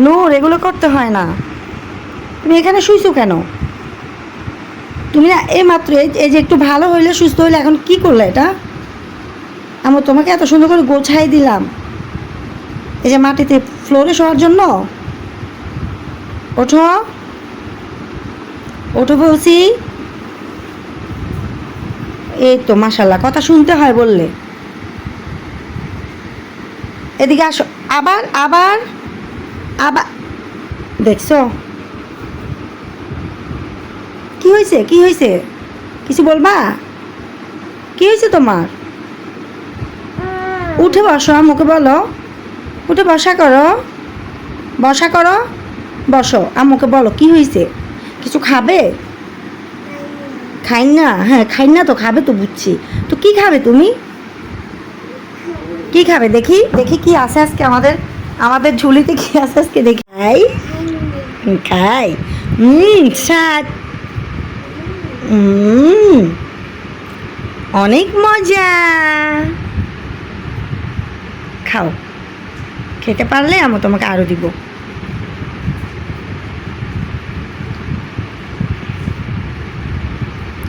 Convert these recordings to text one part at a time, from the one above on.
নূর, এগুলো করতে হয় না। তুমি এখানে শুইছো কেন? তুমি না এই মাত্র এই যে একটু ভালো হইলে, সুস্থ হইলে, এখন কি করলে এটা? আমি তোমাকে এত সুন্দর করে গোছাই দিলাম এই যে মাটিতে ফ্লোরে শোয়ার জন্য। ওঠো, ওঠো বলছি। এই তো মাশাল্লাহ, কথা শুনতে হয় বললে। এদিকে আসো। আবার আবার আবার দেখছো কি হয়েছে? কি হয়েছে? কিছু বলবা? কি হয়েছে তোমার? উঠে বসো, আম্মুকে বলো। উঠে বসা করো, বসা করো, বসো। আম্মুকে বলো কি হয়েছে। কিছু খাবে? খাই না? হ্যাঁ খাই না তো, খাবে তো বুঝছি। তো কি খাবে তুমি? কি খাবে দেখি? দেখি কি আছে আজকে আমাদের আমাদের ঝুলিতে, কি আছে আজকে দেখি। খাই, খাই। স্বাদ। অনেক মজা। খাও, খেতে পারলে আমি তোমাকে আরো দিব।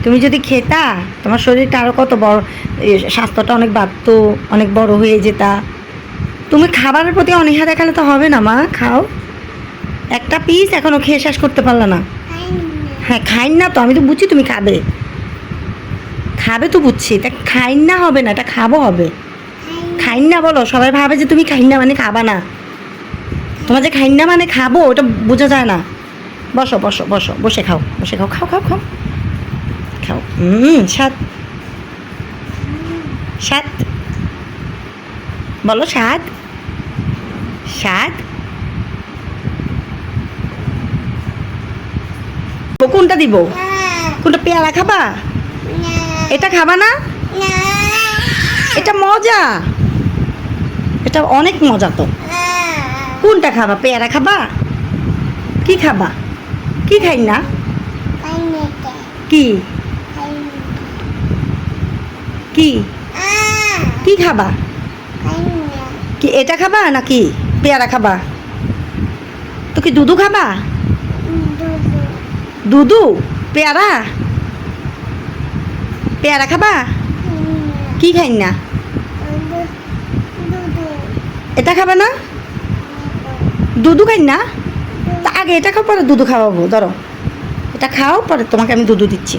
তুমি যদি খেতা, তোমার শরীরটা আরো কত বড়, স্বাস্থ্যটা অনেক বাড়তো, অনেক বড় হয়ে যেতা। তুমি খাবারের প্রতি অনীহা দেখালে তো হবে না মা। খাও, একটা পিস এখনো খেয়ে শেষ করতে পারলে না। হ্যাঁ খাইন না তো, আমি তো বুঝছি তুমি খাবে। খাবে তো বুঝছি, তা খাইন না হবে না, এটা খাবো হবে। খাইন না বলো, সবাই ভাবে যে তুমি খাইন না মানে খাবা না। তোমার যে খাইন না মানে খাবো, ওটা বোঝা যায় না। বসো বসো বসো, বসে খাও, বসে খাও, খাও খাও খাও খাও। স্বাদ, স্বাদ বলো, স্বাদ, স্বাদ। কোনটা দিব? কোনটা? পেয়ারা খাবা? এটা খাবা না? এটা মজা, এটা অনেক মজা তো। কোনটা খাবা? পেয়ারা খাবা? কি খাবা? কি খাই না? কি কি কি খাবা? কি এটা খাবা নাকি পেয়ারা খাবা? তো কি দুধু খাবা? দুধু? পেয়ারা? পেয়ারা খাবা? কি খাই না? এটা খাবা না? দুধু খাই না? তা আগে এটা খাও, পরে দুধু খাওয়াবো। ধরো, এটা খাও, পরে তোমাকে আমি দুধু দিচ্ছি।